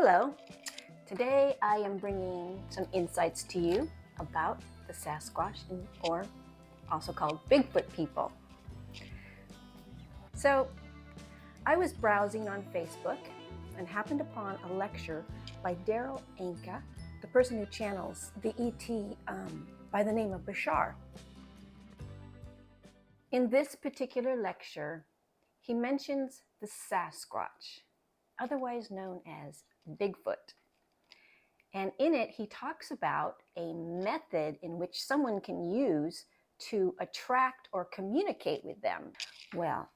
Hello. Today I am bringing some insights to you about the Sasquatch, or also called Bigfoot people. So I was browsing on Facebook and happened upon a lecture by Daryl Anka, the person who channels the ET by the name of Bashar. In this particular lecture, he mentions the Sasquatch, otherwise known as Bigfoot. And in it, he talks about a method in which someone can use to attract or communicate with them. Well,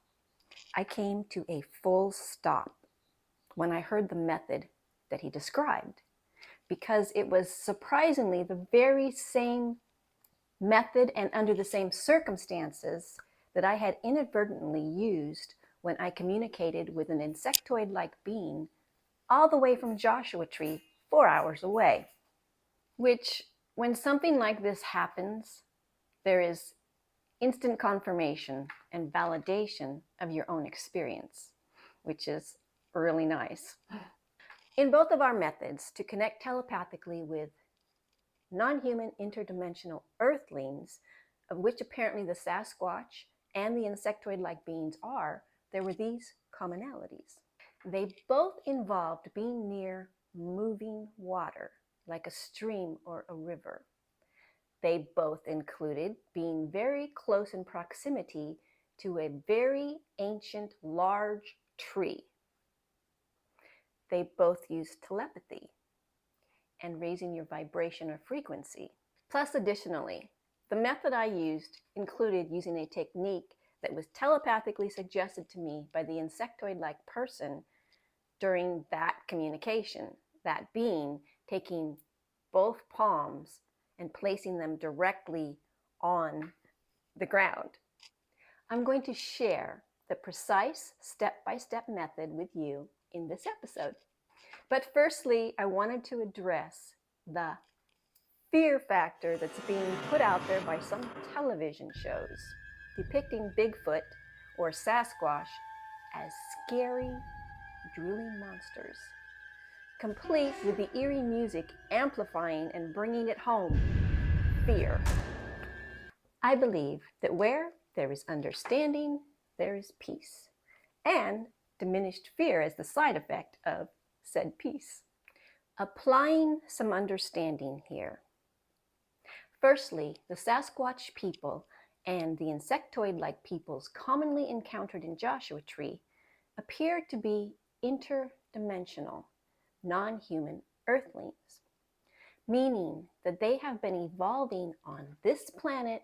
I came to a full stop when I heard the method that he described, because it was surprisingly the very same method and under the same circumstances that I had inadvertently used when I communicated with an insectoid-like being all the way from Joshua Tree 4 hours away. Which, when something like this happens, there is instant confirmation and validation of your own experience, which is really nice. In both of our methods to connect telepathically with non-human interdimensional earthlings, of which apparently the Sasquatch and the insectoid-like beings are, there were these commonalities. They both involved being near moving water, like a stream or a river. They both included being very close in proximity to a very ancient, large tree. They both used telepathy and raising your vibration or frequency. Plus, additionally, the method I used included using a technique that was telepathically suggested to me by the insectoid-like person during that communication, that being taking both palms and placing them directly on the ground. I'm going to share the precise step-by-step method with you in this episode. But firstly, I wanted to address the fear factor that's being put out there by some television shows depicting Bigfoot or Sasquatch as scary, drooling monsters, complete with the eerie music amplifying and bringing it home. Fear. I believe that where there is understanding, there is peace, and diminished fear as the side effect of said peace. Applying some understanding here. Firstly, the Sasquatch people and the insectoid-like peoples commonly encountered in Joshua Tree appear to be interdimensional, non-human earthlings, meaning that they have been evolving on this planet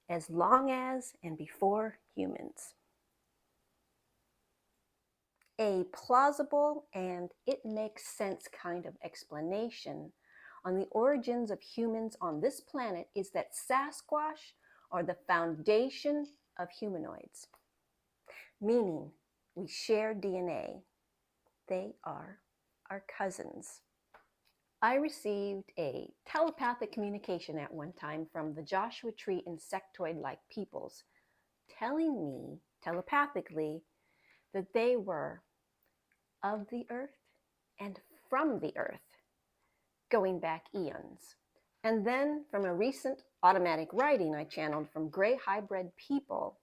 as long as and before humans. A plausible and it makes sense kind of explanation on the origins of humans on this planet is that Sasquatch are the foundation of humanoids, meaning we share DNA. They are our cousins. I received a telepathic communication at one time from the Joshua Tree insectoid-like peoples, telling me telepathically that they were of the earth and from the earth, going back eons. And then from a recent automatic writing I channeled from gray hybrid people,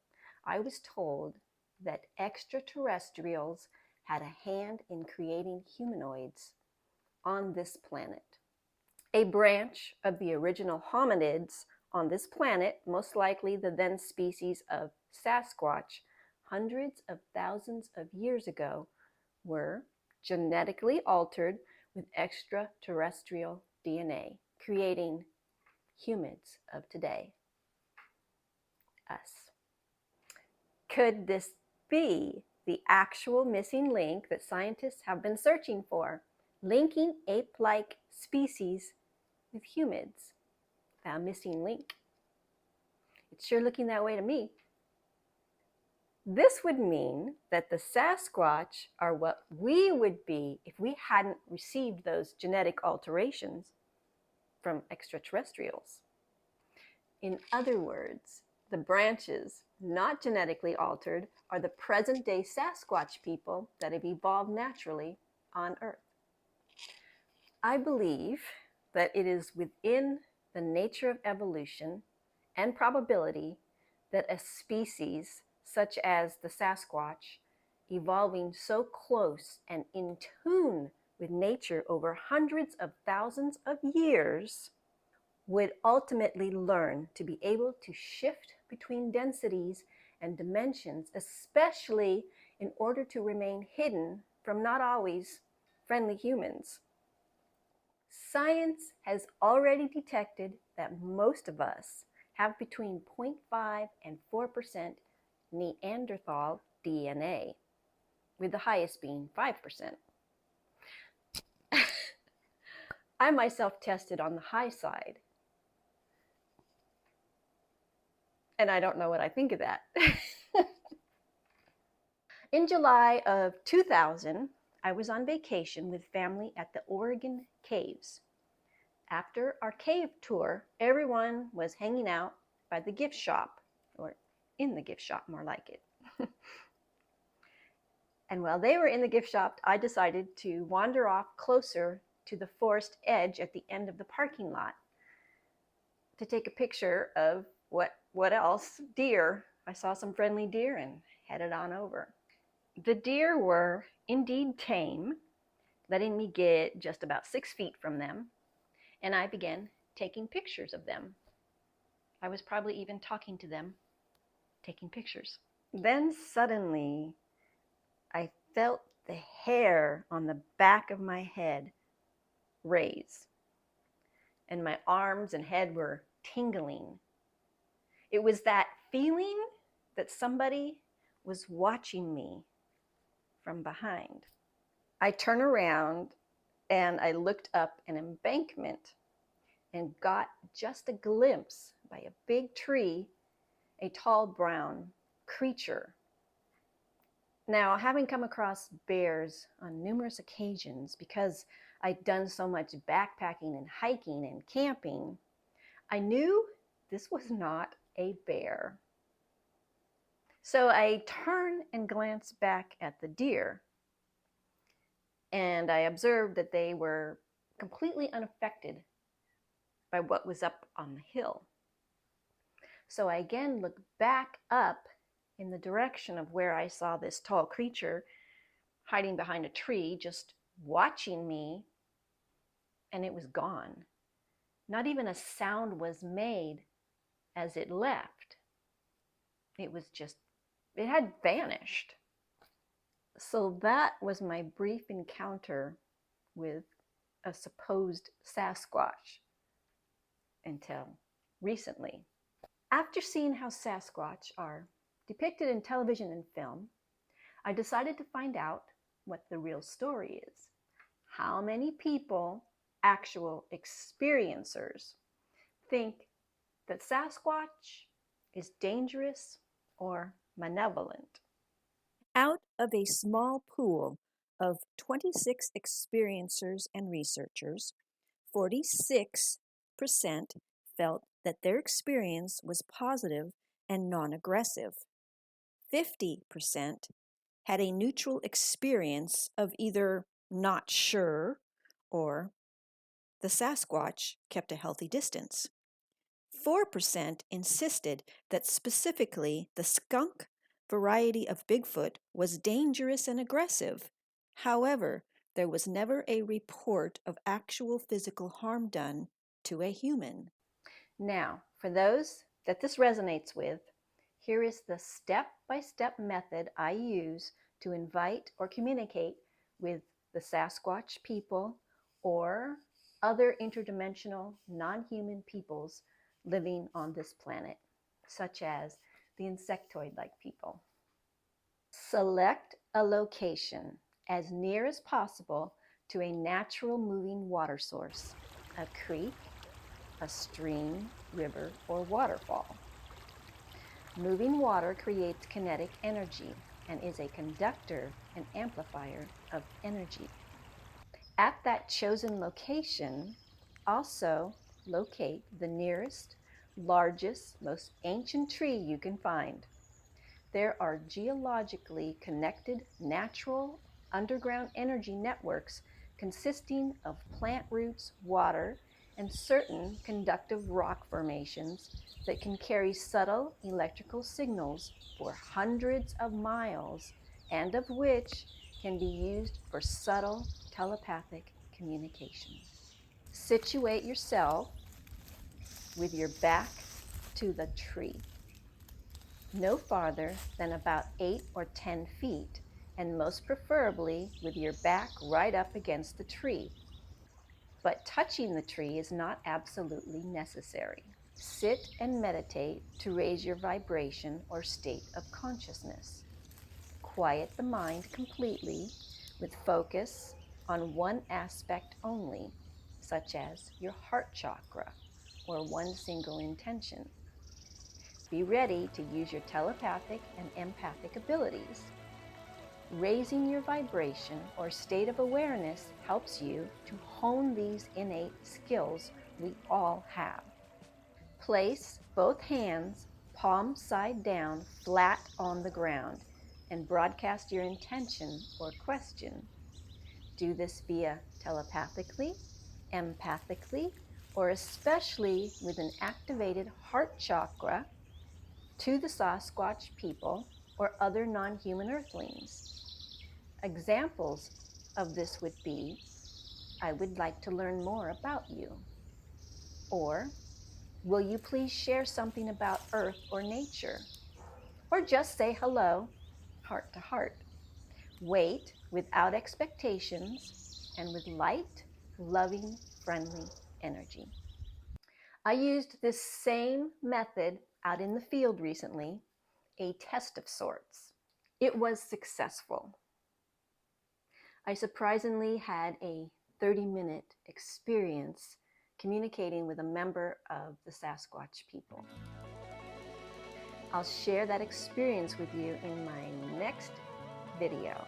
I was told that extraterrestrials had a hand in creating humanoids on this planet. A branch of the original hominids on this planet, most likely the then species of Sasquatch, hundreds of thousands of years ago, were genetically altered with extraterrestrial DNA, creating humans of today, us. Could this be the actual missing link that scientists have been searching for, linking ape-like species with humans? That missing link. It's sure looking that way to me. This would mean that the Sasquatch are what we would be if we hadn't received those genetic alterations from extraterrestrials. In other words, the branches not genetically altered are the present-day Sasquatch people that have evolved naturally on Earth. I believe that it is within the nature of evolution and probability that a species such as the Sasquatch, evolving so close and in tune with nature over hundreds of thousands of years, would ultimately learn to be able to shift between densities and dimensions, especially in order to remain hidden from not always friendly humans. Science has already detected that most of us have between 0.5 and 4% Neanderthal DNA, with the highest being 5%. I myself tested on the high side, and I don't know what I think of that. In July of 2000, I was on vacation with family at the Oregon Caves. After our cave tour, everyone was hanging out by the gift shop, or in the gift shop, more like it. And while they were in the gift shop, I decided to wander off closer to the forest edge at the end of the parking lot to take a picture of what else? Deer. I saw some friendly deer and headed on over. The deer were indeed tame, letting me get just about 6 feet from them, and I began taking pictures of them. I was probably even talking to them, taking pictures. Then suddenly, I felt the hair on the back of my head raise, and my arms and head were tingling. It was that feeling that somebody was watching me from behind. I turned around and I looked up an embankment and got just a glimpse by a big tree, a tall brown creature. Now, having come across bears on numerous occasions because I'd done so much backpacking and hiking and camping, I knew this was not a bear. So I turned and glanced back at the deer, and I observed that they were completely unaffected by what was up on the hill. So I again looked back up in the direction of where I saw this tall creature hiding behind a tree, just watching me, and it was gone. Not even a sound was made as it left. It had vanished. So that was my brief encounter with a supposed Sasquatch until recently. After seeing how Sasquatch are depicted in television and film, I decided to find out what the real story is. How many people, actual experiencers, think that Sasquatch is dangerous or malevolent? Out of a small pool of 26 experiencers and researchers, 46% felt that their experience was positive and non-aggressive. 50% had a neutral experience of either not sure or the Sasquatch kept a healthy distance. 4% insisted that specifically the skunk variety of Bigfoot was dangerous and aggressive. However, there was never a report of actual physical harm done to a human. Now, for those that this resonates with, here is the step-by-step method I use to invite or communicate with the Sasquatch people or other interdimensional non-human peoples living on this planet, such as the insectoid-like people. Select a location as near as possible to a natural moving water source, a creek, a stream, river, or waterfall. Moving water creates kinetic energy and is a conductor and amplifier of energy. At that chosen location, also locate the nearest, largest, most ancient tree you can find. There are geologically connected natural underground energy networks consisting of plant roots, water, and certain conductive rock formations that can carry subtle electrical signals for hundreds of miles, and of which can be used for subtle telepathic communication. Situate yourself with your back to the tree, no farther than about 8 or 10 feet, and most preferably with your back right up against the tree. But touching the tree is not absolutely necessary. Sit and meditate to raise your vibration or state of consciousness. Quiet the mind completely with focus on one aspect only, such as your heart chakra or one single intention. Be ready to use your telepathic and empathic abilities. Raising your vibration or state of awareness helps you to hone these innate skills we all have. Place both hands palm side down flat on the ground and broadcast your intention or question. Do this via telepathically, empathically, or especially with an activated heart chakra to the Sasquatch people or other non-human earthlings. Examples of this would be, I would like to learn more about you. Or, will you please share something about Earth or nature? Or just say hello, heart to heart. Wait without expectations and with light, loving, friendly energy. I used this same method out in the field recently, a test of sorts. It was successful. I surprisingly had a 30-minute experience communicating with a member of the Sasquatch people. I'll share that experience with you in my next video,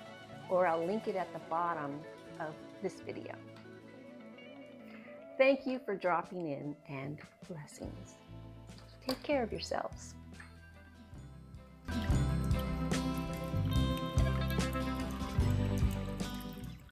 or I'll link it at the bottom of this video. Thank you for dropping in, and blessings. Take care of yourselves.